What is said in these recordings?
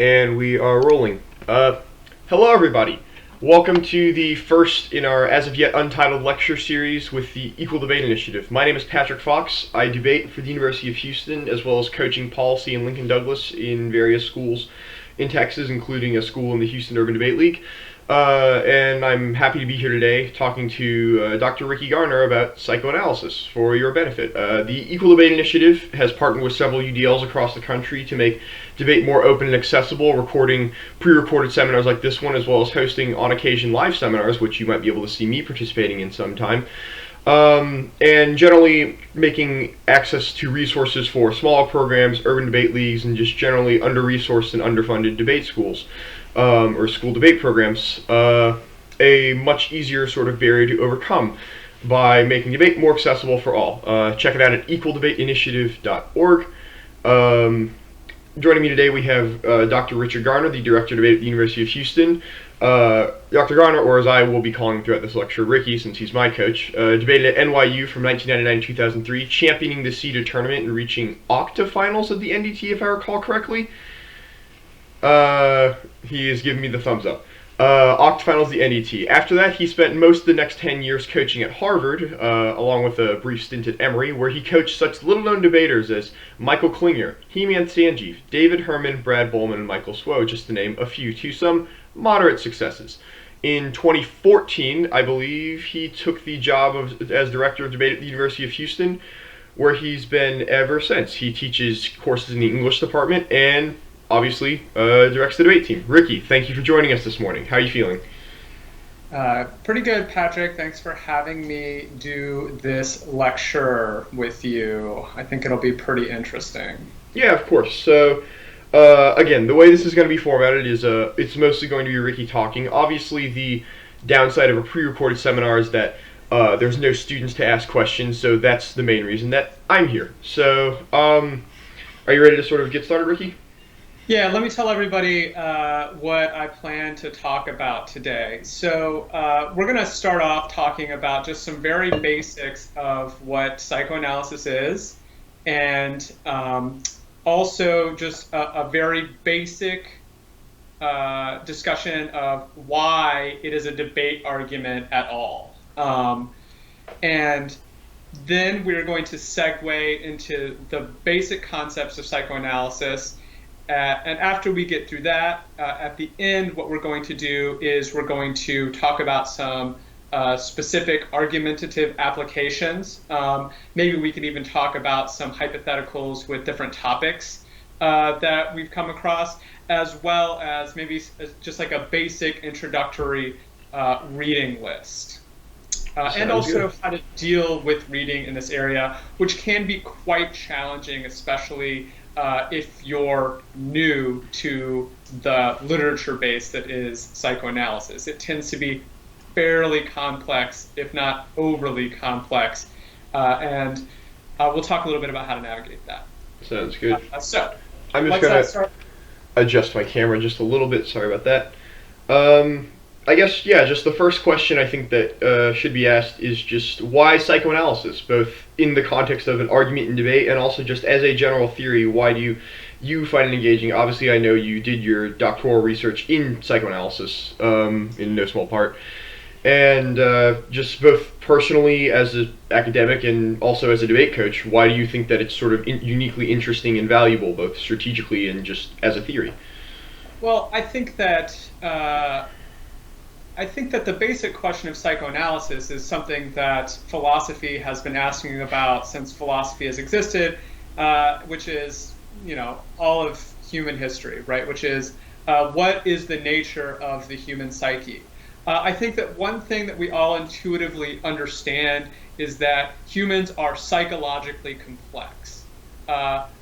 And we are rolling. Hello, everybody. Welcome to the first in our as of yet untitled lecture series with the Equal Debate Initiative. My name is Patrick Fox. I debate for the University of Houston as well as coaching policy in Lincoln Douglas in various schools in Texas, including a school in the Houston Urban Debate League. And I'm happy to be here today talking to Dr. Ricky Garner about psychoanalysis for your benefit. The Equal Debate Initiative has partnered with several UDLs across the country to make debate more open and accessible, recording pre-recorded seminars like this one, as well as hosting on occasion live seminars, which you might be able to see me participating in sometime. And generally making access to resources for smaller programs, urban debate leagues, and just generally under-resourced and underfunded debate schools. Or school debate programs, a much easier sort of barrier to overcome by making debate more accessible for all. Check it out at equaldebateinitiative.org. Joining me today we have Dr. Richard Garner, the Director of Debate at the University of Houston. Dr. Garner, or as I will be calling him throughout this lecture, Ricky, since he's my coach, debated at NYU from 1999 to 2003, championing the CEDA tournament and reaching octafinals of the NDT, if I recall correctly. He is giving me the thumbs up. Octafinals, the NET. After that, he spent most of the next 10 years coaching at Harvard, along with a brief stint at Emory, where he coached such little-known debaters as Michael Klinger, Heman Sanjeev, David Herman, Brad Bowman, and Michael Swo, just to name a few, to some moderate successes. In 2014, I believe, he took the job as Director of Debate at the University of Houston, where he's been ever since. He teaches courses in the English department and obviously directs the debate team. Ricky, thank you for joining us this morning. How are you feeling? Pretty good, Patrick. Thanks for having me do this lecture with you. I think it'll be pretty interesting. Yeah, of course. So, again, the way this is going to be formatted is it's mostly going to be Ricky talking. Obviously, the downside of a pre-recorded seminar is that there's no students to ask questions, so that's the main reason that I'm here. So, are you ready to sort of get started, Ricky? Yeah, let me tell everybody what I plan to talk about today. So we're going to start off talking about just some very basics of what psychoanalysis is, and also just a very basic discussion of why it is a debate argument at all. And then we're going to segue into the basic concepts of psychoanalysis. And after we get through that, at the end, what we're going to do is we're going to talk about some specific argumentative applications. Maybe we can even talk about some hypotheticals with different topics that we've come across, as well as maybe just like a basic introductory reading list. And also how to deal with reading in this area, which can be quite challenging, especially if you're new to the literature base that is psychoanalysis. It tends to be fairly complex, if not overly complex, and we'll talk a little bit about how to navigate that. Sounds good. So I'm just going to adjust my camera just a little bit. Sorry about that. I guess, yeah, just the first question I think that should be asked is just why psychoanalysis, both in the context of an argument and debate and also just as a general theory. Why do you find it engaging? Obviously, I know you did your doctoral research in psychoanalysis in no small part. And just both personally as an academic and also as a debate coach, why do you think that it's sort of uniquely interesting and valuable, both strategically and just as a theory? Well, I think that the basic question of psychoanalysis is something that philosophy has been asking about since philosophy has existed, which is, all of human history, right? Which is, what is the nature of the human psyche? I think that one thing that we all intuitively understand is that humans are psychologically complex.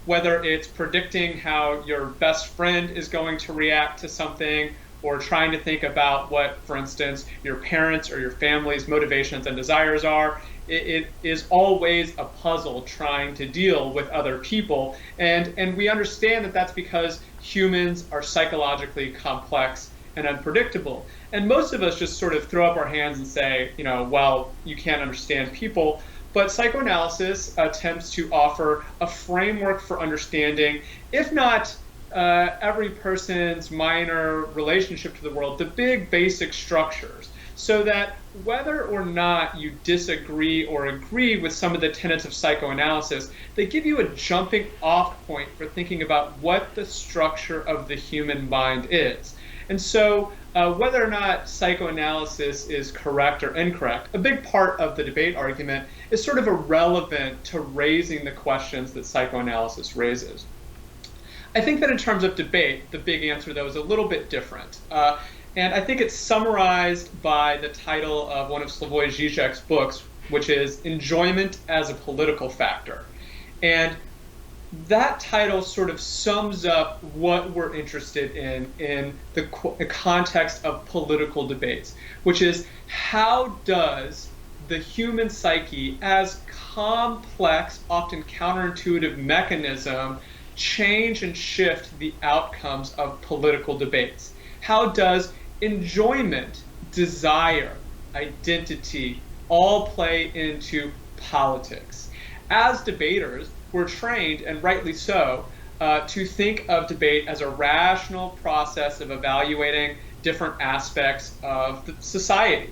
Whether it's predicting how your best friend is going to react to something, or trying to think about what, for instance, your parents or your family's motivations and desires are, it is always a puzzle trying to deal with other people. And we understand that that's because humans are psychologically complex and unpredictable. And most of us just sort of throw up our hands and say, well, you can't understand people. But psychoanalysis attempts to offer a framework for understanding, if not every person's minor relationship to the world, the big basic structures, so that whether or not you disagree or agree with some of the tenets of psychoanalysis, they give you a jumping off point for thinking about what the structure of the human mind is. And so whether or not psychoanalysis is correct or incorrect, a big part of the debate argument is sort of irrelevant to raising the questions that psychoanalysis raises. I think that in terms of debate, the big answer, though, is a little bit different. And I think it's summarized by the title of one of Slavoj Žižek's books, which is Enjoyment as a Political Factor. And that title sort of sums up what we're interested in the context of political debates, which is how does the human psyche, as complex, often counterintuitive mechanism, change and shift the outcomes of political debates? How does enjoyment, desire, identity all play into politics? As debaters, we're trained, and rightly so, to think of debate as a rational process of evaluating different aspects of the society,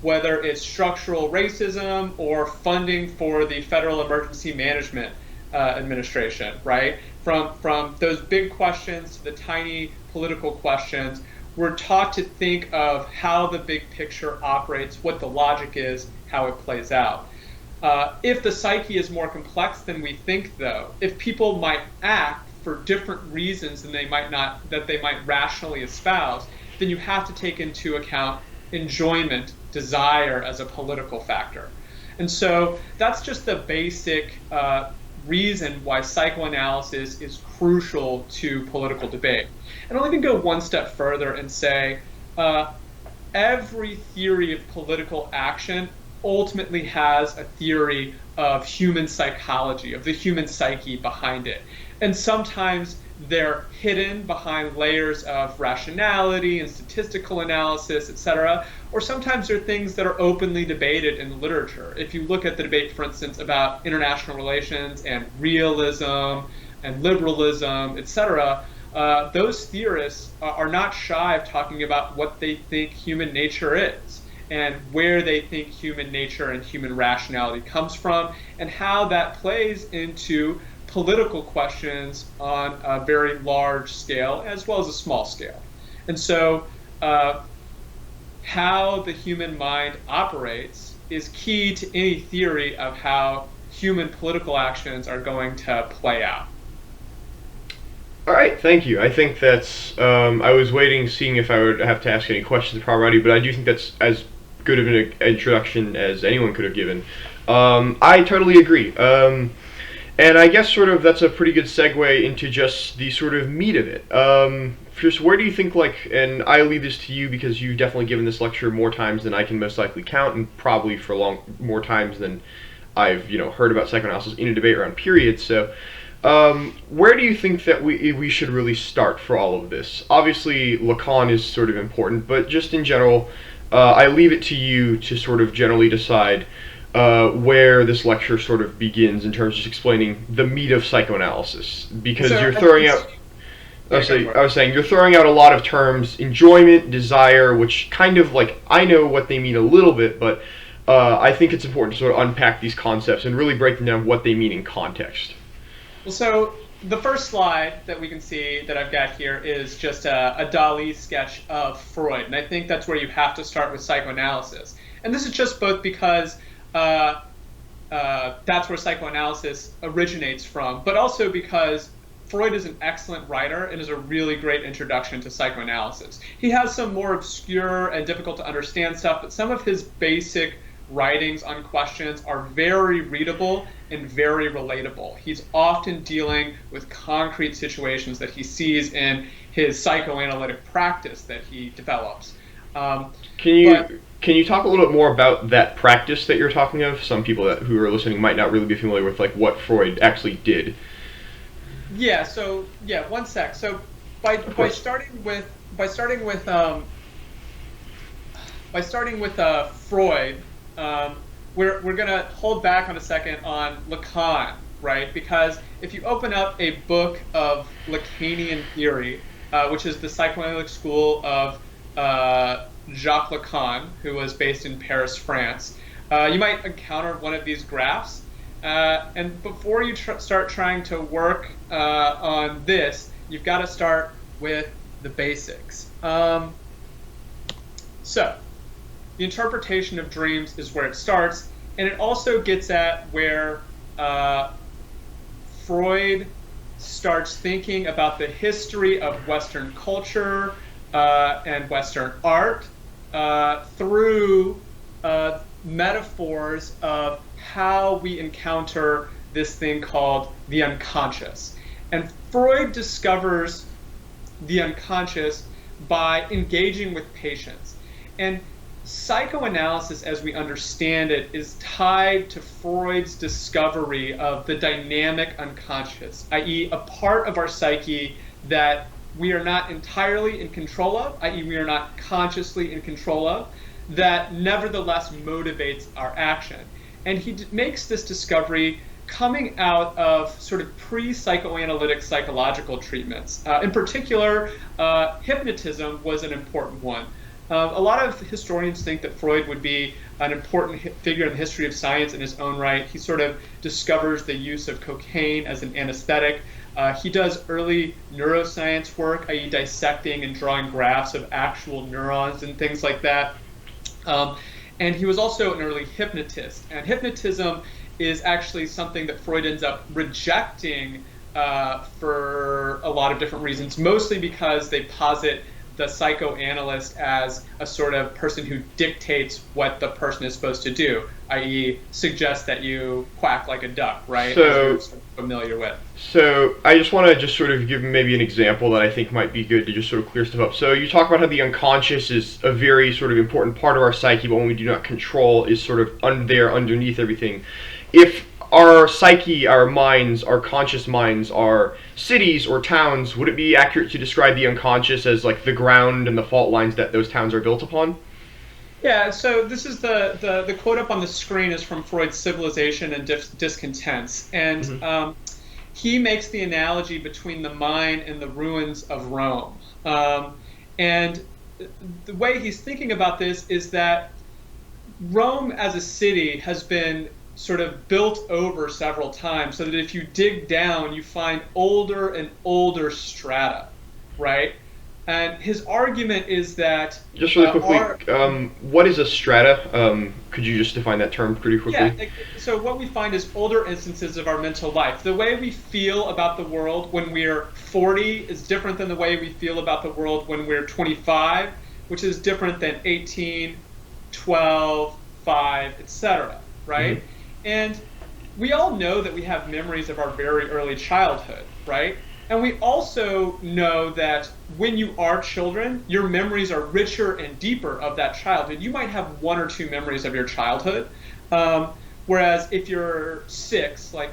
whether it's structural racism or funding for the Federal Emergency Management Administration, right? From those big questions to the tiny political questions, we're taught to think of how the big picture operates, what the logic is, how it plays out. If the psyche is more complex than we think, though, if people might act for different reasons than they might rationally espouse, then you have to take into account enjoyment, desire as a political factor. And so that's just the basic reason why psychoanalysis is crucial to political debate. And I'll even go one step further and say every theory of political action ultimately has a theory of human psychology, of the human psyche behind it. And sometimes they're hidden behind layers of rationality and statistical analysis, etc. Or sometimes they're things that are openly debated in the literature. If you look at the debate, for instance, about international relations and realism and liberalism, etc., those theorists are not shy of talking about what they think human nature is, and where they think human nature and human rationality comes from, and how that plays into political questions on a very large scale as well as a small scale. And so how the human mind operates is key to any theory of how human political actions are going to play out. All right, thank you. I think that's, I was waiting, seeing if I would have to ask any questions already, but I do think that's as good of an introduction as anyone could have given. I totally agree. And I guess sort of that's a pretty good segue into just the sort of meat of it. Just where do you think, like, and I leave this to you because you've definitely given this lecture more times than I can most likely count, and probably for more times than I've heard about psychoanalysis in a debate around periods. So where do you think that we should really start for all of this? Obviously, Lacan is sort of important, but just in general, I leave it to you to sort of generally decide where this lecture sort of begins in terms of just explaining the meat of psychoanalysis, because you're throwing out. I was saying you're throwing out a lot of terms: enjoyment, desire, which kind of like I know what they mean a little bit, but I think it's important to sort of unpack these concepts and really break them down what they mean in context. Well, so the first slide that we can see that I've got here is just a Dali sketch of Freud, and I think that's where you have to start with psychoanalysis. And this is just both because that's where psychoanalysis originates from, but also because Freud is an excellent writer and is a really great introduction to psychoanalysis. He has some more obscure and difficult to understand stuff, but some of his basic writings on questions are very readable and very relatable. He's often dealing with concrete situations that he sees in his psychoanalytic practice that he develops. Can you talk a little bit more about that practice that you're talking of? Some people who are listening might not really be familiar with like what Freud actually did. Yeah. So one sec. So by starting with Freud, we're gonna hold back on a second on Lacan right? Because if you open up a book of Lacanian theory, which is the psychoanalytic school of Jacques Lacan, who was based in Paris, France, you might encounter one of these graphs. And before you start trying to work on this, you've got to start with the basics. So, the interpretation of dreams is where it starts, and it also gets at where Freud starts thinking about the history of Western culture and Western art through metaphors of how we encounter this thing called the unconscious. And Freud discovers the unconscious by engaging with patients. And psychoanalysis, as we understand it, is tied to Freud's discovery of the dynamic unconscious, i.e., a part of our psyche that we are not entirely in control of, i.e., we are not consciously in control of, that nevertheless motivates our action. And he makes this discovery coming out of sort of pre-psychoanalytic psychological treatments. In particular, hypnotism was an important one. A lot of historians think that Freud would be an important figure in the history of science in his own right. He sort of discovers the use of cocaine as an anesthetic. He does early neuroscience work, i.e. dissecting and drawing graphs of actual neurons and things like that. And he was also an early hypnotist. And hypnotism is actually something that Freud ends up rejecting for a lot of different reasons, mostly because they posit the psychoanalyst as a sort of person who dictates what the person is supposed to do, i.e. suggests that you quack like a duck, right? So, as you're sort of familiar with. So I just want to just sort of give maybe an example that I think might be good to just sort of clear stuff up. So you talk about how the unconscious is a very sort of important part of our psyche, but when we do not control is sort of there underneath everything. If our psyche, our minds, our conscious minds are cities or towns, would it be accurate to describe the unconscious as like the ground and the fault lines that those towns are built upon? Yeah, so this is the quote up on the screen is from Freud's Civilization and Discontents. And he makes the analogy between the mind and the ruins of Rome. And the way he's thinking about this is that Rome as a city has been sort of built over several times, so that if you dig down, you find older and older strata, right? And his argument is that just really quickly, what is a strata? Could you just define that term pretty quickly? Yeah. So what we find is older instances of our mental life. The way we feel about the world when we're 40 is different than the way we feel about the world when we're 25, which is different than 18, 12, 5, etc. Right? Mm-hmm. And we all know that we have memories of our very early childhood, right? And we also know that when you are children, your memories are richer and deeper of that childhood. You might have one or two memories of your childhood, whereas if you're 6, like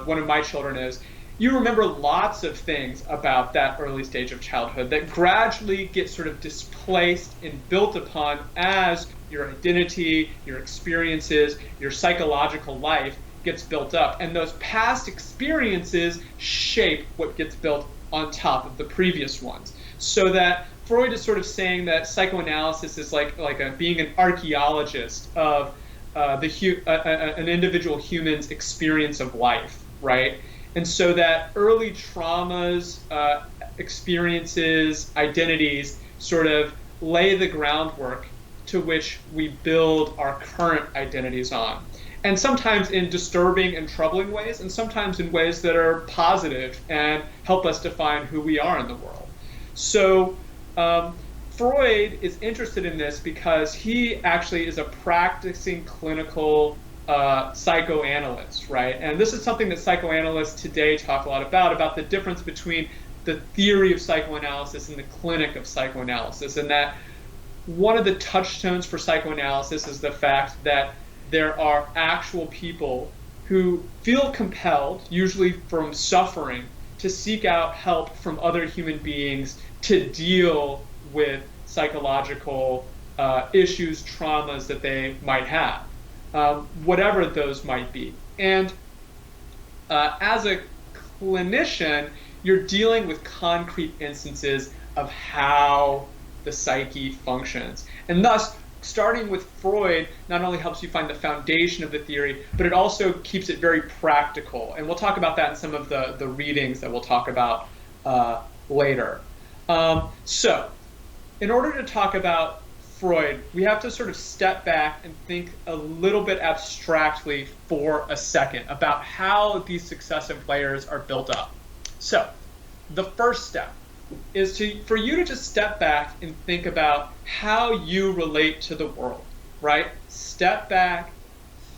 one of my children is, you remember lots of things about that early stage of childhood that gradually get sort of displaced and built upon as your identity, your experiences, your psychological life gets built up. And those past experiences shape what gets built on top of the previous ones. So that Freud is sort of saying that psychoanalysis is like being an archaeologist of an individual human's experience of life, right? And so that early traumas, experiences, identities sort of lay the groundwork to which we build our current identities on. And sometimes in disturbing and troubling ways, and sometimes in ways that are positive and help us define who we are in the world. So Freud is interested in this because he actually is a practicing clinical psychoanalyst, right? And this is something that psychoanalysts today talk a lot about the difference between the theory of psychoanalysis and the clinic of psychoanalysis, and that one of the touchstones for psychoanalysis is the fact that there are actual people who feel compelled, usually from suffering, to seek out help from other human beings to deal with psychological issues, traumas that they might have, whatever those might be. And As a clinician, you're dealing with concrete instances of how the psyche functions. And thus, starting with Freud not only helps you find the foundation of the theory, but it also keeps it very practical. And we'll talk about that in some of the readings that we'll talk about later. So, in order to talk about Freud, we have to sort of step back and think a little bit abstractly for a second about how these successive layers are built up. So, the first step is for you to just step back and think about how you relate to the world, right? Step back,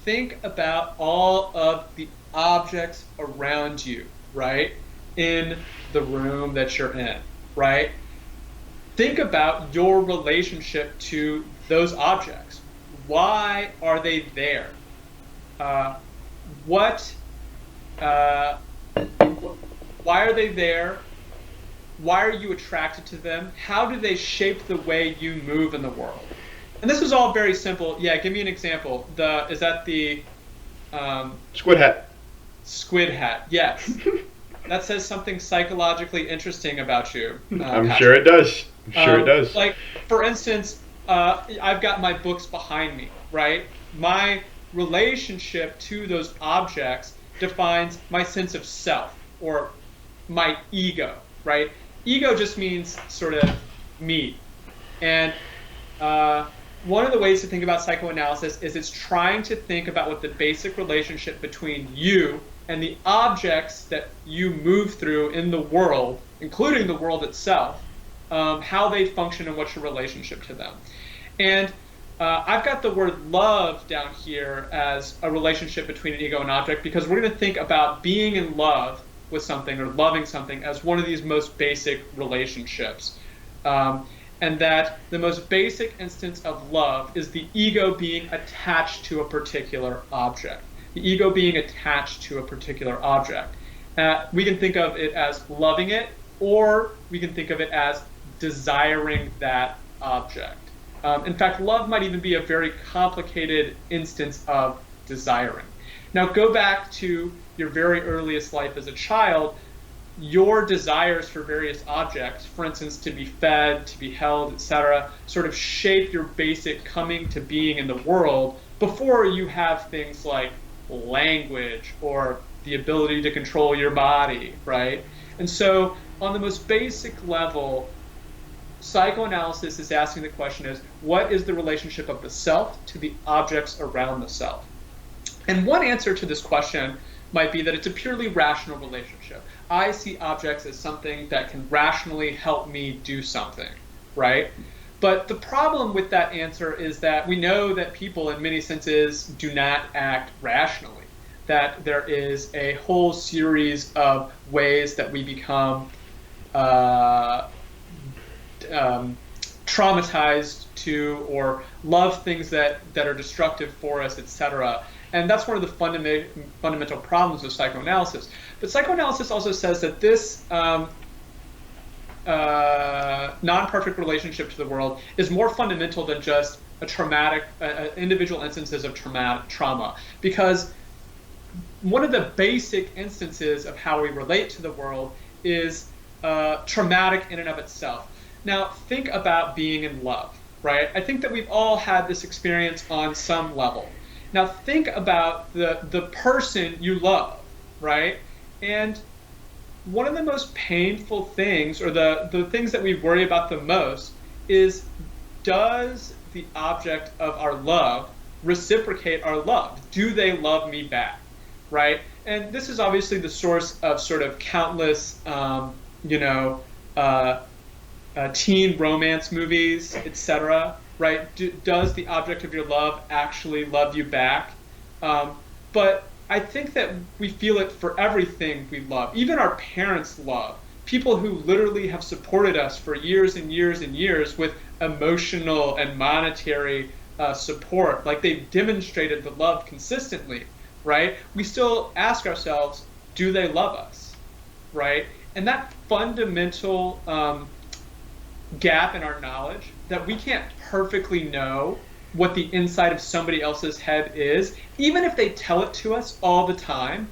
think about all of the objects around you, right? In the room that you're in, right? Think about your relationship to those objects. Why are they there? Why are they there? Why are you attracted to them? How do they shape the way you move in the world? And this is all very simple. Yeah, give me an example. Is that the Squid hat. Squid hat? Yes. That says something psychologically interesting about you. I'm Patrick. sure it does. I'm sure it does. Like, for instance, I've got my books behind me, right? My relationship to those objects defines my sense of self, or my ego, right? Ego just means sort of me. And one of the ways to think about psychoanalysis is it's trying to think about what the basic relationship between you and the objects that you move through in the world, including the world itself, how they function and what's your relationship to them. And I've got the word love down here as a relationship between an ego and object, because we're going to think about being in love with something or loving something as one of these most basic relationships. And that the most basic instance of love is the ego being attached to a particular object. The ego being attached to a particular object. We can think of it as loving it, or we can think of it as desiring that object. In fact, love might even be a very complicated instance of desiring. Now go back to your very earliest life as a child. Your desires for various objects, for instance, to be fed, to be held, etc., sort of shape your basic coming to being in the world before you have things like language or the ability to control your body, right? And so on the most basic level, psychoanalysis is asking the question is, what is the relationship of the self to the objects around the self? And one answer to this question might be that it's a purely rational relationship. I see objects as something that can rationally help me do something, right? But the problem with that answer is that we know that people in many senses do not act rationally, that there is a whole series of ways that we become traumatized to or love things that are destructive for us, etc. And that's one of the fundamental problems of psychoanalysis. But psychoanalysis also says that this non-perfect relationship to the world is more fundamental than just a traumatic, individual instances of trauma. Because one of the basic instances of how we relate to the world is traumatic in and of itself. Now, think about being in love, right? I think that we've all had this experience on some level. Now think about the person you love, right? And one of the most painful things, or the things that we worry about the most, is does the object of our love reciprocate our love? Do they love me back, right? And this is obviously the source of sort of countless, teen romance movies, etc., right? Does the object of your love actually love you back? But I think that we feel it for everything we love. Even our parents love. People who literally have supported us for years and years and years with emotional and monetary support, like they've demonstrated the love consistently, right? We still ask ourselves, do they love us, right? And that fundamental gap in our knowledge, that we can't perfectly know what the inside of somebody else's head is, even if they tell it to us all the time,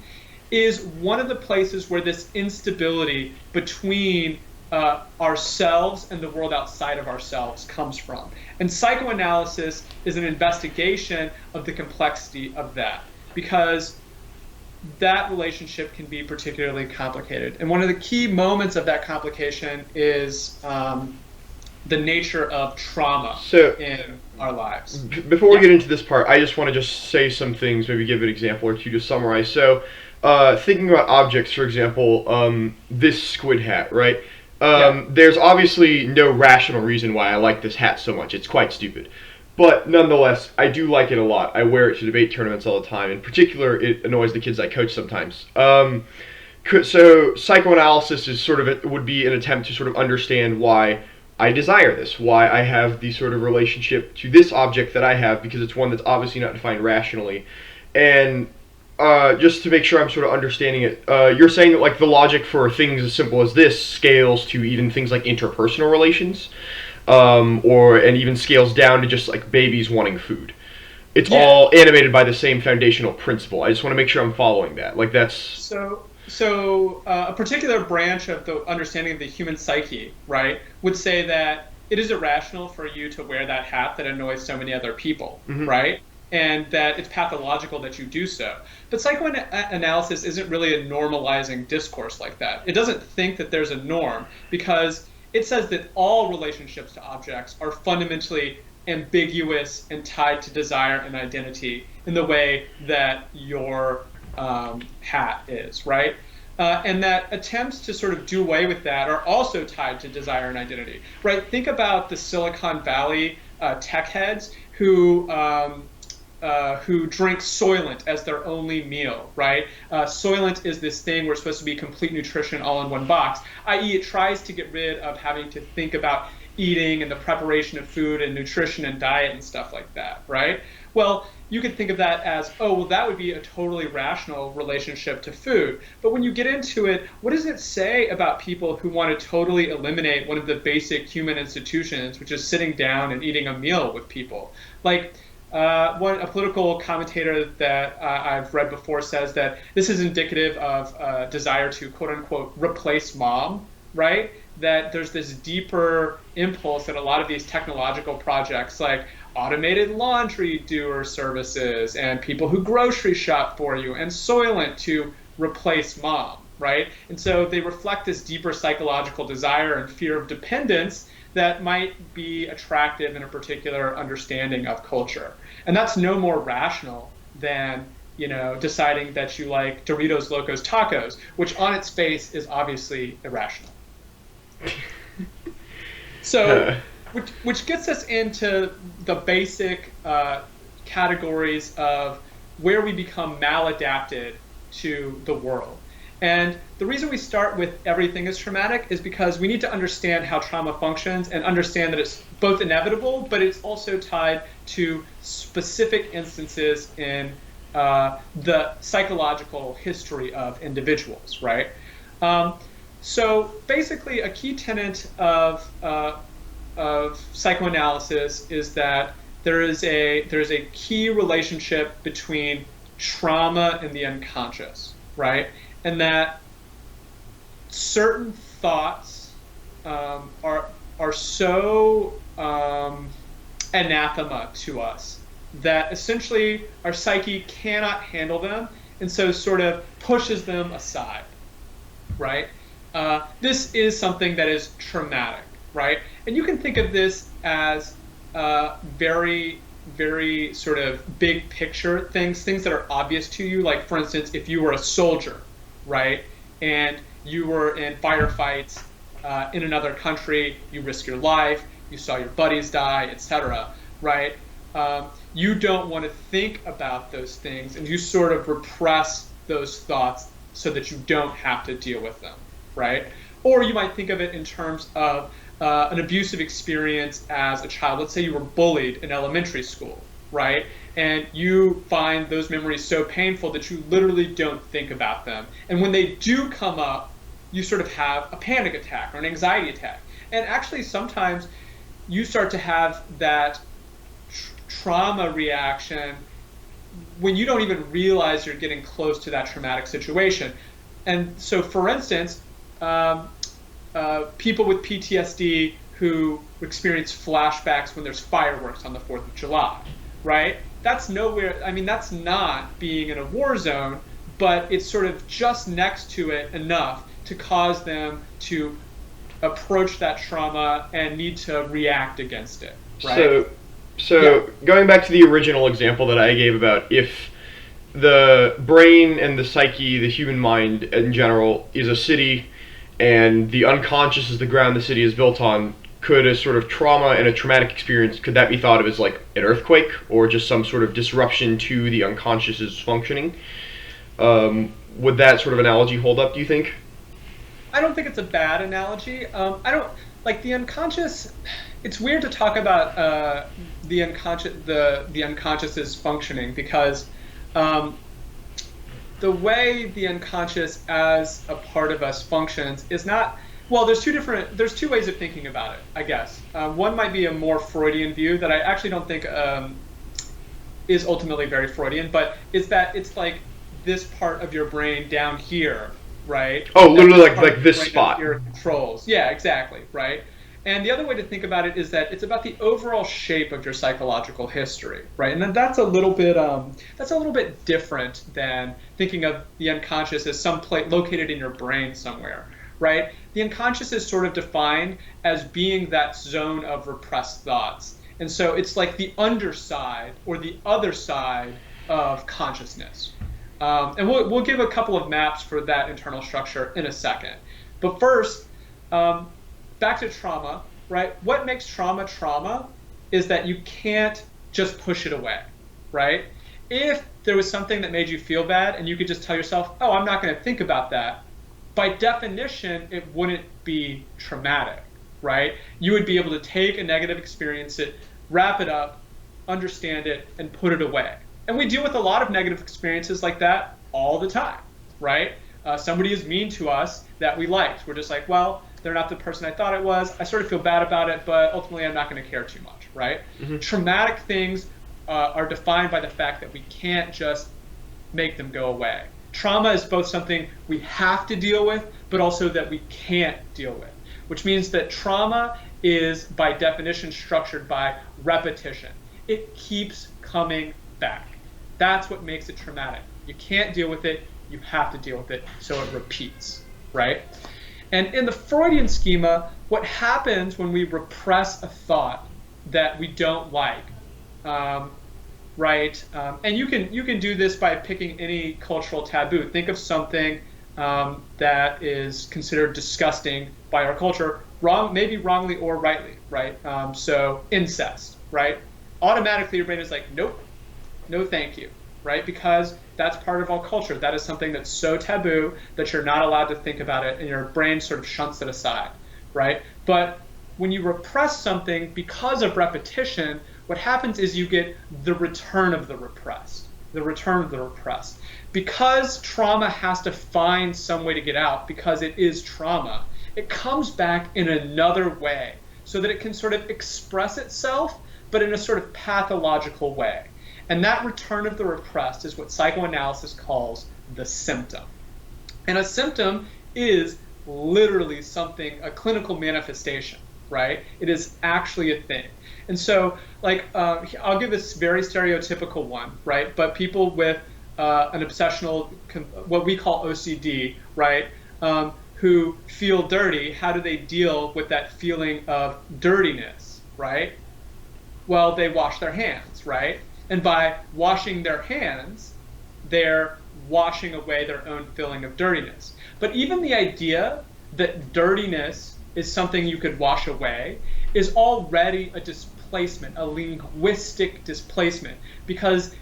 is one of the places where this instability between ourselves and the world outside of ourselves comes from. And psychoanalysis is an investigation of the complexity of that, because that relationship can be particularly complicated. And one of the key moments of that complication is the nature of trauma in our lives. Before we get into this part, I just want to just say some things, maybe give an example or two to summarize. So, thinking about objects, for example, this squid hat, right? There's obviously no rational reason why I like this hat so much. It's quite stupid. But nonetheless, I do like it a lot. I wear it to debate tournaments all the time. In particular, it annoys the kids I coach sometimes. So psychoanalysis is would be an attempt to sort of understand why I desire this, why I have the sort of relationship to this object that I have, because it's one that's obviously not defined rationally. And just to make sure I'm sort of understanding it, you're saying that like the logic for things as simple as this scales to even things like interpersonal relations. And even scales down to just like babies wanting food. It's all animated by the same foundational principle. I just want to make sure I'm following that. Like that's so a particular branch of the understanding of the human psyche, right, would say that it is irrational for you to wear that hat that annoys so many other people, right? And that it's pathological that you do so. But psychoanalysis isn't really a normalizing discourse like that. It doesn't think that there's a norm, because it says that all relationships to objects are fundamentally ambiguous and tied to desire and identity in the way that your hat is, right? And that attempts to sort of do away with that are also tied to desire and identity, right? Think about the Silicon Valley tech heads who drink Soylent as their only meal, right? Soylent is this thing where it's supposed to be complete nutrition all in one box, i.e. it tries to get rid of having to think about eating and the preparation of food and nutrition and diet and stuff like that, right? Well, you could think of that as, oh, well, that would be a totally rational relationship to food. But when you get into it, what does it say about people who want to totally eliminate one of the basic human institutions, which is sitting down and eating a meal with people? Like, a political commentator that I've read before says that this is indicative of a desire to, quote unquote, replace mom, right? That there's this deeper impulse in a lot of these technological projects, like automated laundry doer services and people who grocery shop for you and Soylent, to replace mom, right? And so they reflect this deeper psychological desire and fear of dependence that might be attractive in a particular understanding of culture. And that's no more rational than, deciding that you like Doritos Locos Tacos, which on its face is obviously irrational. So, which gets us into the basic categories of where we become maladapted to the world. And the reason we start with everything is traumatic is because we need to understand how trauma functions and understand that it's both inevitable, but it's also tied to specific instances in the psychological history of individuals, right? So basically, a key tenet of psychoanalysis is that there's a key relationship between trauma and the unconscious, right? And that certain thoughts are so anathema to us that essentially our psyche cannot handle them, and so sort of pushes them aside, right? This is something that is traumatic, right? And you can think of this as very, very sort of big picture things that are obvious to you. Like, for instance, if you were a soldier, right, and you were in firefights in another country, you risk your life, you saw your buddies die, etc., right? You don't want to think about those things, and you sort of repress those thoughts so that you don't have to deal with them, right? Or you might think of it in terms of an abusive experience as a child. Let's say you were bullied in elementary school, right? And you find those memories so painful that you literally don't think about them. And when they do come up, you sort of have a panic attack or an anxiety attack. And actually, sometimes you start to have that trauma reaction when you don't even realize you're getting close to that traumatic situation. And so, for instance, people with PTSD who experience flashbacks when there's fireworks on the 4th of July, right? That's nowhere, I mean, that's not being in a war zone, but it's sort of just next to it enough to cause them to approach that trauma and need to react against it, right? So going back to the original example that I gave about if the brain and the psyche, the human mind in general, is a city and the unconscious is the ground the city is built on, could a sort of trauma and a traumatic experience, could that be thought of as like an earthquake or just some sort of disruption to the unconscious's functioning? Would that sort of analogy hold up, do you think? I don't think it's a bad analogy. I don't like the unconscious. It's weird to talk about the unconscious, the unconscious's functioning because the way the unconscious as a part of us functions is not. Well, there's two ways of thinking about it, I guess. One might be a more Freudian view that I actually don't think is ultimately very Freudian, but is that it's like this part of your brain down here, right? Oh, literally like this spot. Your controls. Yeah, exactly, right? And the other way to think about it is that it's about the overall shape of your psychological history, right? And then that's a little bit different than thinking of the unconscious as some place located in your brain somewhere, right? The unconscious is sort of defined as being that zone of repressed thoughts. And so it's like the underside or the other side of consciousness. And we'll give a couple of maps for that internal structure in a second. But first, back to trauma, right? What makes trauma is that you can't just push it away, right? If there was something that made you feel bad and you could just tell yourself, oh, I'm not going to think about that, by definition, it wouldn't be traumatic, right? You would be able to take a negative experience, wrap it up, understand it, and put it away. And we deal with a lot of negative experiences like that all the time, right? Somebody is mean to us that we liked. We're just like, well, they're not the person I thought it was. I sort of feel bad about it, but ultimately I'm not going to care too much, right? Mm-hmm. Traumatic things are defined by the fact that we can't just make them go away. Trauma is both something we have to deal with, but also that we can't deal with, which means that trauma is by definition structured by repetition. It keeps coming back. That's what makes it traumatic. You can't deal with it, you have to deal with it, so it repeats, right? And in the Freudian schema, what happens when we repress a thought that we don't like, right? And you can do this by picking any cultural taboo. Think of something that is considered disgusting by our culture, maybe wrongly or rightly, right? So incest, right? Automatically your brain is like, nope, no thank you, right? Because that's part of our culture. That is something that's so taboo that you're not allowed to think about it, and your brain sort of shunts it aside, right? But when you repress something because of repetition, what happens is you get the return of the repressed, Because trauma has to find some way to get out, because it is trauma, it comes back in another way so that it can sort of express itself, but in a sort of pathological way. And that return of the repressed is what psychoanalysis calls the symptom. And a symptom is literally something, a clinical manifestation, right? It is actually a thing. And so, like, I'll give this very stereotypical one, right? But people with an obsessional, what we call OCD, right? Who feel dirty, how do they deal with that feeling of dirtiness, right? Well, they wash their hands, right? And by washing their hands, they're washing away their own feeling of dirtiness. But even the idea that dirtiness is something you could wash away is already a displacement, a linguistic displacement, because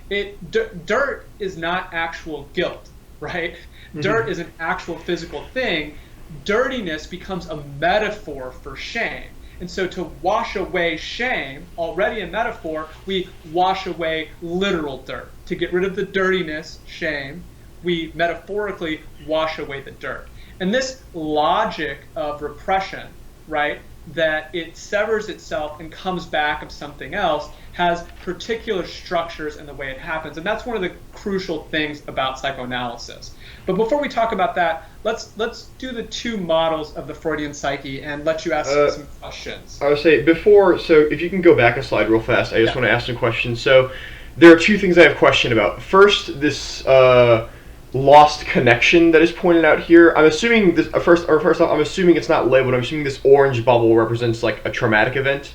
dirt is not actual guilt, right? Mm-hmm. Dirt is an actual physical thing. Dirtiness becomes a metaphor for shame. And so to wash away shame, already a metaphor, we wash away literal dirt. To get rid of the dirtiness, shame, we metaphorically wash away the dirt. And this logic of repression, right, that it severs itself and comes back of something else has particular structures in the way it happens. And that's one of the crucial things about psychoanalysis. But before we talk about that, let's do the two models of the Freudian psyche and let you ask some questions. I would say before, so if you can go back a slide real fast, I just want to ask some questions. So there are two things I have a question about. First, this lost connection that is pointed out here. I'm assuming this first off, I'm assuming it's not labeled. I'm assuming this orange bubble represents like a traumatic event.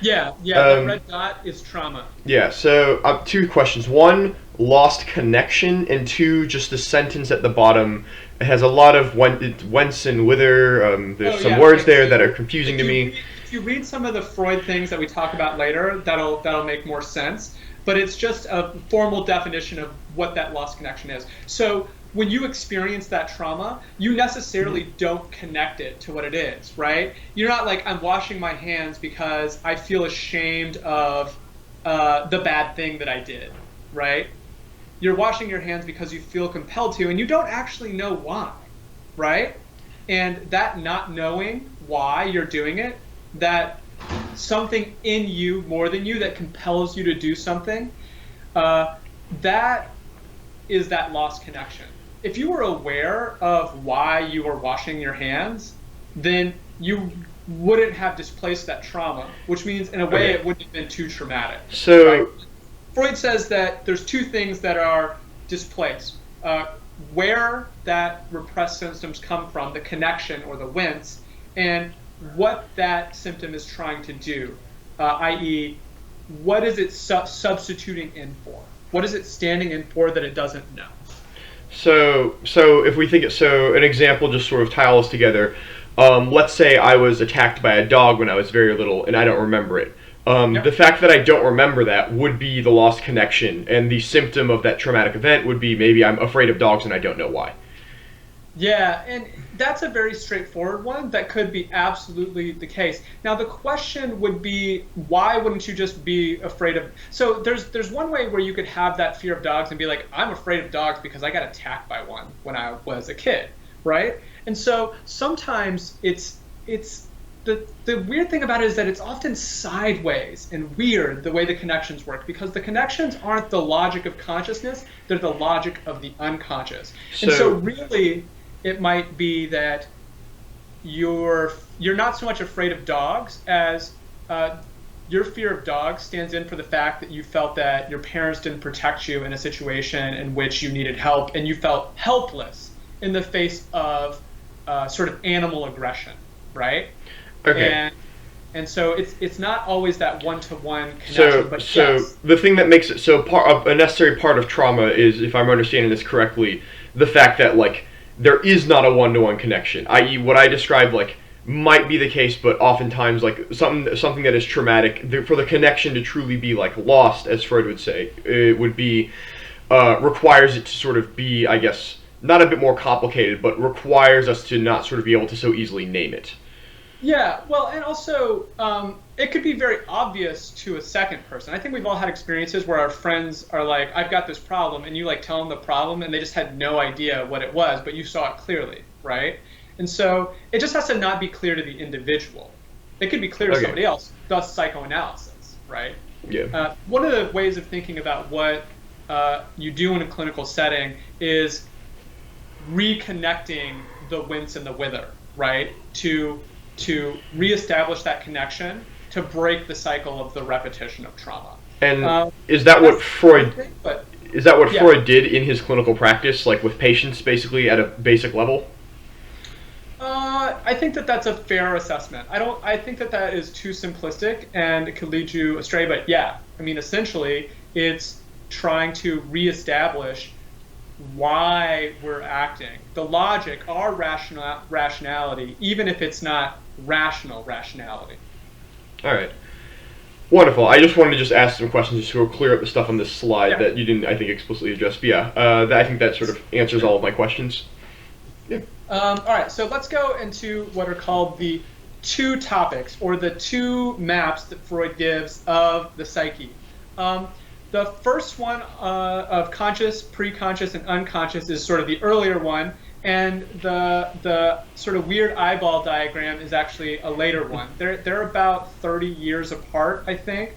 Yeah, the red dot is trauma. Yeah, so two questions. One, lost connection, and two, just the sentence at the bottom. It has a lot of whence and whither. There's some words there that are confusing to me. If you read some of the Freud things that we talk about later, that'll make more sense. But it's just a formal definition of what that lost connection is. So when you experience that trauma, you necessarily don't connect it to what it is, right? You're not like, I'm washing my hands because I feel ashamed of the bad thing that I did, right? You're washing your hands because you feel compelled to, and you don't actually know why, right? And that not knowing why you're doing it, that something in you more than you that compels you to do something, that is that lost connection. If you were aware of why you were washing your hands, then you wouldn't have displaced that trauma, which means in a way it wouldn't have been too traumatic. So right? Freud says that there's two things that are displaced. Where that repressed symptoms come from, the connection or the wince, and what that symptom is trying to do, i.e., what is it substituting in for? What is it standing in for that it doesn't know? So if we think an example just sort of tie all this together. Let's say I was attacked by a dog when I was very little and I don't remember it. The fact that I don't remember that would be the lost connection, and the symptom of that traumatic event would be maybe I'm afraid of dogs and I don't know why. Yeah, and that's a very straightforward one that could be absolutely the case. Now the question would be, why wouldn't you just be afraid of... So there's one way where you could have that fear of dogs and be like, I'm afraid of dogs because I got attacked by one when I was a kid, right? And so sometimes it's the weird thing about it is that it's often sideways and weird the way the connections work, because the connections aren't the logic of consciousness, they're the logic of the unconscious. And so really it might be that you're not so much afraid of dogs as your fear of dogs stands in for the fact that you felt that your parents didn't protect you in a situation in which you needed help, and you felt helpless in the face of sort of animal aggression, right? Okay. And so it's not always that one-to-one connection. So the thing that makes it a necessary part of trauma is, if I'm understanding this correctly, the fact that like there is not a one-to-one connection, i.e. what I described like might be the case, but oftentimes like something that is traumatic, for the connection to truly be like lost, as Freud would say, it would be requires it to sort of be, I guess, not a bit more complicated, but requires us to not sort of be able to so easily name it. Yeah, well, and also it could be very obvious to a second person. I think we've all had experiences where our friends are like, I've got this problem, and you like tell them the problem and they just had no idea what it was, but you saw it clearly, right? And so it just has to not be clear to the individual. It could be clear to somebody else, thus psychoanalysis, right? Yeah. One of the ways of thinking about what you do in a clinical setting is reconnecting the wince and the wither, right? To reestablish that connection, to break the cycle of the repetition of trauma. And is that what Freud Freud did in his clinical practice, like with patients, basically at a basic level? I think that that's a fair assessment. I think that is too simplistic and it could lead you astray. But yeah, I mean, essentially, it's trying to reestablish why we're acting, the logic, our rationality, even if it's not rational rationality. All right. Wonderful. I just wanted to ask some questions just to clear up the stuff on this slide that you didn't, I think, explicitly address. But yeah, I think that sort of answers all of my questions. Yeah. All right, so let's go into what are called the two topics, or the two maps that Freud gives of the psyche. The first one of conscious, pre-conscious, and unconscious is sort of the earlier one, And the sort of weird eyeball diagram is actually a later one. They're about 30 years apart, I think.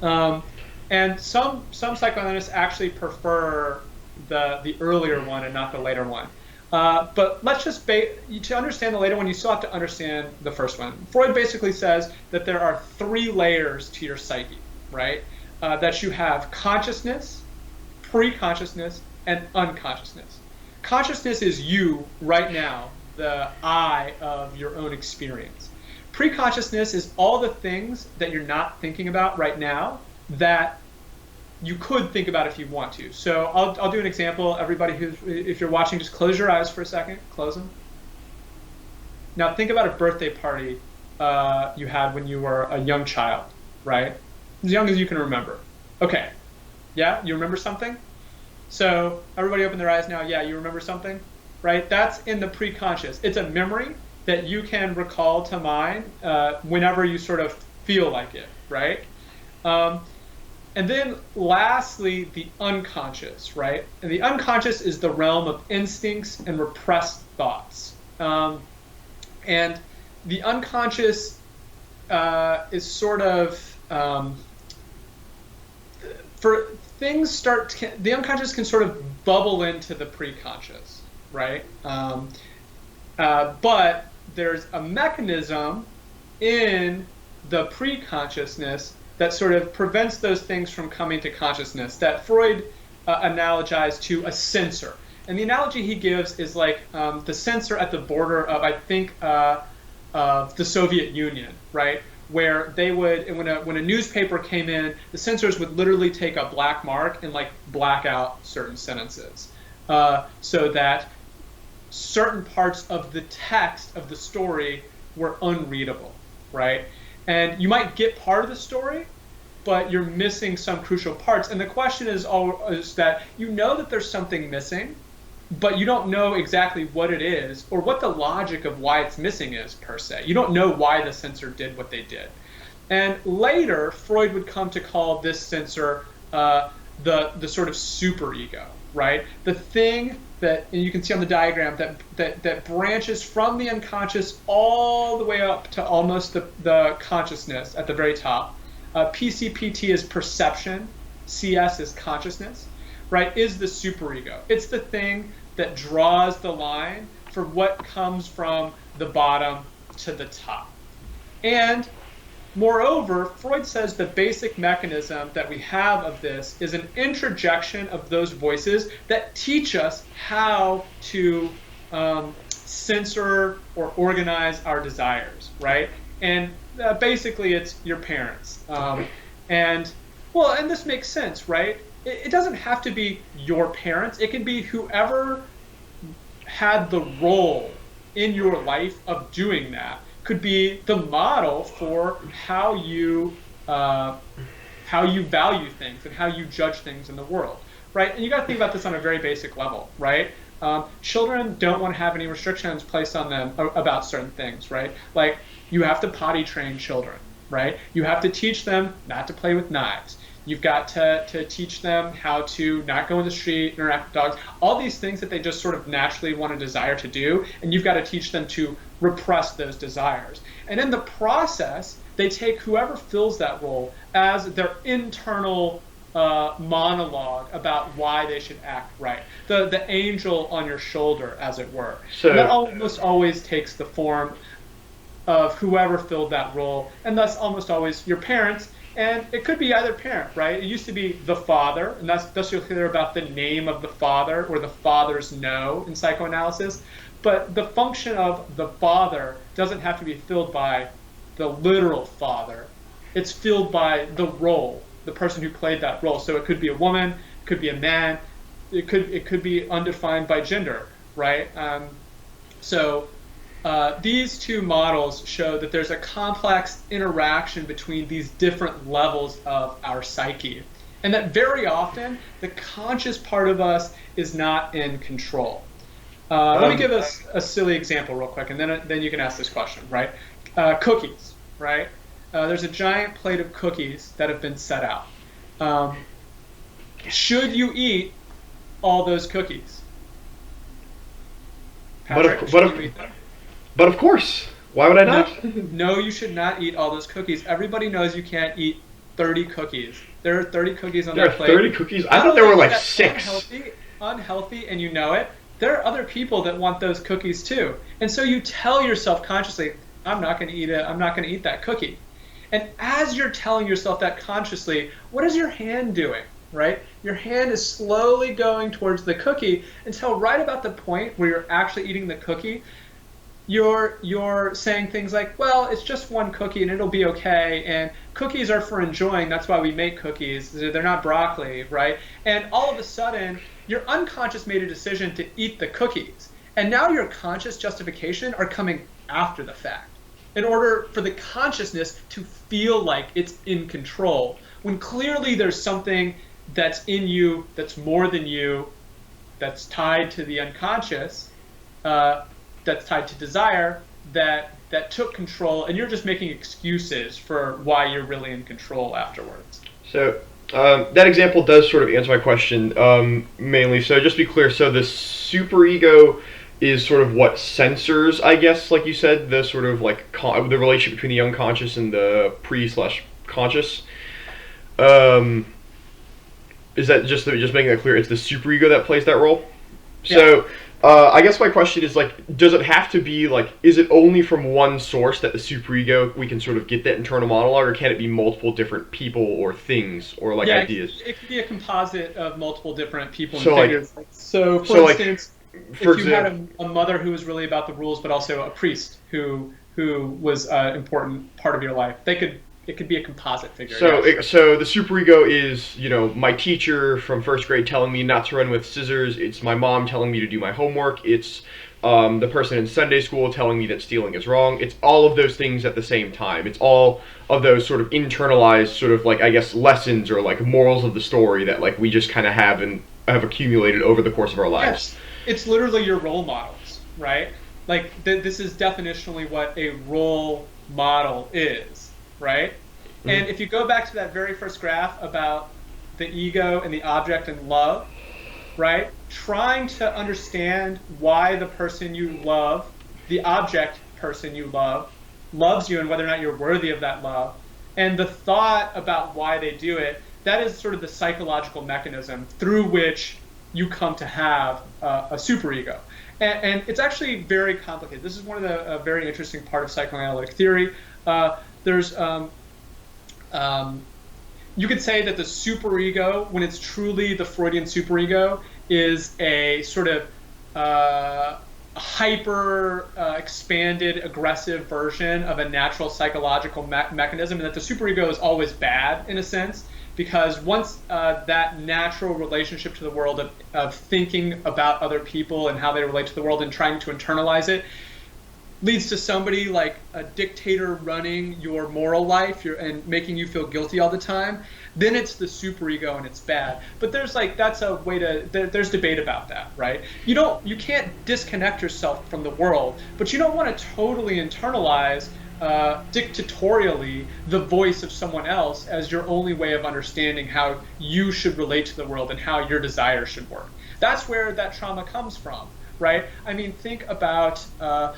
And some psychoanalysts actually prefer the earlier one and not the later one. But let's just to understand the later one, you still have to understand the first one. Freud basically says that there are 3 layers to your psyche, right? That you have consciousness, pre-consciousness, and unconsciousness. Consciousness is you right now, the I of your own experience. Pre-consciousness is all the things that you're not thinking about right now that you could think about if you want to. So I'll do an example. Everybody if you're watching, just close your eyes for a second. Close them. Now think about a birthday party you had when you were a young child, right? As young as you can remember. Okay. Yeah, you remember something? So everybody open their eyes now. Yeah, you remember something, right? That's in the pre-conscious. It's a memory that you can recall to mind whenever you sort of feel like it, right? And then lastly, the unconscious, right? And the unconscious is the realm of instincts and repressed thoughts. And the unconscious is sort of the unconscious can sort of bubble into the pre-conscious, right? But there's a mechanism in the pre-consciousness that sort of prevents those things from coming to consciousness that Freud analogized to a sensor. And the analogy he gives is like the sensor at the border of, I think, of the Soviet Union, right? Where they would, when a newspaper came in, the censors would literally take a black mark and like black out certain sentences, so that certain parts of the text of the story were unreadable, right? And you might get part of the story, but you're missing some crucial parts. And the question is that you know that there's something missing, but you don't know exactly what it is or what the logic of why it's missing is, per se. You don't know why the censor did what they did. And later, Freud would come to call this censor the sort of superego, right? The thing that, and you can see on the diagram, that branches from the unconscious all the way up to almost the consciousness at the very top. PCPT is perception, CS is consciousness, right, is the superego. It's the thing that draws the line for what comes from the bottom to the top. And moreover, Freud says the basic mechanism that we have of this is an introjection of those voices that teach us how to censor or organize our desires, right? And basically it's your parents. And this makes sense, right? It doesn't have to be your parents. It can be whoever had the role in your life of doing that. Could be the model for how you value things and how you judge things in the world, right? And you got to think about this on a very basic level, right? Children don't want to have any restrictions placed on them about certain things, right? Like you have to potty train children, right? You have to teach them not to play with knives. You've got to teach them how to not go in the street, interact with dogs, all these things that they just sort of naturally want to desire to do, and you've got to teach them to repress those desires. And in the process, they take whoever fills that role as their internal monologue about why they should act right. The angel on your shoulder, as it were. So that almost always takes the form of whoever filled that role, and thus almost always your parents. And it could be either parent, right? It used to be the father, and thus you'll hear about the name of the father or the father's no in psychoanalysis. But the function of the father doesn't have to be filled by the literal father. It's filled by the role, the person who played that role. So it could be a woman, it could be a man, it could be undefined by gender, right? These two models show that there's a complex interaction between these different levels of our psyche, and that very often the conscious part of us is not in control. Let me give us a silly example real quick, and then you can ask this question, right? Cookies, right? There's a giant plate of cookies that have been set out. Should you eat all those cookies? Patrick, should you eat them? But of course, why would I not? No, you should not eat all those cookies. Everybody knows you can't eat 30 cookies. There are 30 cookies on that plate. There are 30 cookies? I thought there were like 6. Unhealthy, and you know it. There are other people that want those cookies too. And so you tell yourself consciously, I'm not going to eat it. I'm not going to eat that cookie. And as you're telling yourself that consciously, what is your hand doing, right? Your hand is slowly going towards the cookie until right about the point where you're actually eating the cookie, you're saying things like, well, it's just one cookie and it'll be okay, and cookies are for enjoying, that's why we make cookies, they're not broccoli, right? And all of a sudden, your unconscious made a decision to eat the cookies, and now your conscious justification are coming after the fact in order for the consciousness to feel like it's in control, when clearly there's something that's in you, that's more than you, that's tied to the unconscious, that's tied to desire, that took control, and you're just making excuses for why you're really in control afterwards. So that example does sort of answer my question mainly. So just to be clear, so the superego is sort of what censors, I guess, like you said, the sort of like the relationship between the unconscious and the pre/conscious. Is that just making that clear? It's the superego that plays that role. Yeah. So I guess my question is, like, does it have to be, like, is it only from one source that the superego, we can sort of get that internal monologue, or can it be multiple different people or things or, like, ideas? It could be a composite of multiple different people and So, like, figures. So, for instance, for if you had a mother who was really about the rules, but also a priest who was an important part of your life, it could be a composite figure. So, so the superego is, my teacher from first grade telling me not to run with scissors. It's my mom telling me to do my homework. It's the person in Sunday school telling me that stealing is wrong. It's all of those things at the same time. It's all of those sort of internalized sort of, like, I guess, lessons or, like, morals of the story that, like, we just kind of have accumulated over the course of our lives. Yes. It's literally your role models, right? Like, this is definitionally what a role model is, right? Mm-hmm. And if you go back to that very first graph about the ego and the object and love, right? Trying to understand why the person you love, the object person you love, loves you and whether or not you're worthy of that love, and the thought about why they do it, that is sort of the psychological mechanism through which you come to have a superego. And it's actually very complicated. This is one of the very interesting part of psychoanalytic theory. You could say that the superego, when it's truly the Freudian superego, is a sort of hyper expanded, aggressive version of a natural psychological mechanism, and that the superego is always bad in a sense, because once that natural relationship to the world of thinking about other people and how they relate to the world and trying to internalize it leads to somebody like a dictator running your moral life and making you feel guilty all the time, then it's the superego and it's bad. But there's there's debate about that, right? You can't disconnect yourself from the world, but you don't want to totally internalize dictatorially the voice of someone else as your only way of understanding how you should relate to the world and how your desires should work. That's where that trauma comes from, right? I mean, think about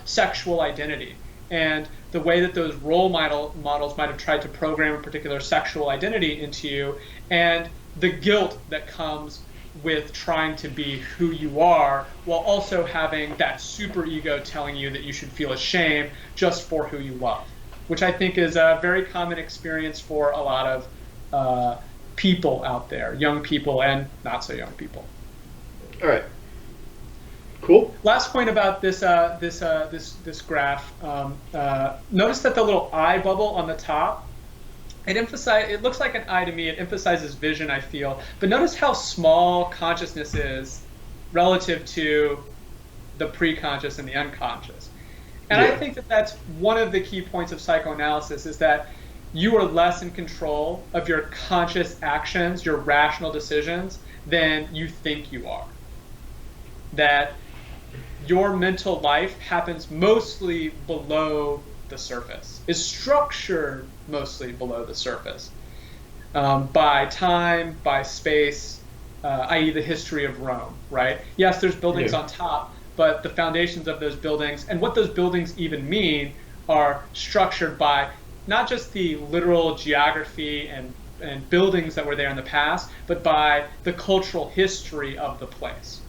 sexual identity and the way that those role models might have tried to program a particular sexual identity into you, and the guilt that comes with trying to be who you are while also having that superego telling you that you should feel ashamed just for who you love, which I think is a very common experience for a lot of people out there, young people and not so young people. All right. Cool. Last point about this graph. Notice that the little eye bubble on the top, it looks like an eye to me. It emphasizes vision, I feel. But notice how small consciousness is relative to the pre-conscious and the unconscious. And I think that that's one of the key points of psychoanalysis, is that you are less in control of your conscious actions, your rational decisions, than you think you are. That your mental life happens mostly below the surface, is structured mostly below the surface, by time, by space, i.e. the history of Rome, right? Yes, there's buildings on top, but the foundations of those buildings and what those buildings even mean are structured by not just the literal geography and buildings that were there in the past, but by the cultural history of the place.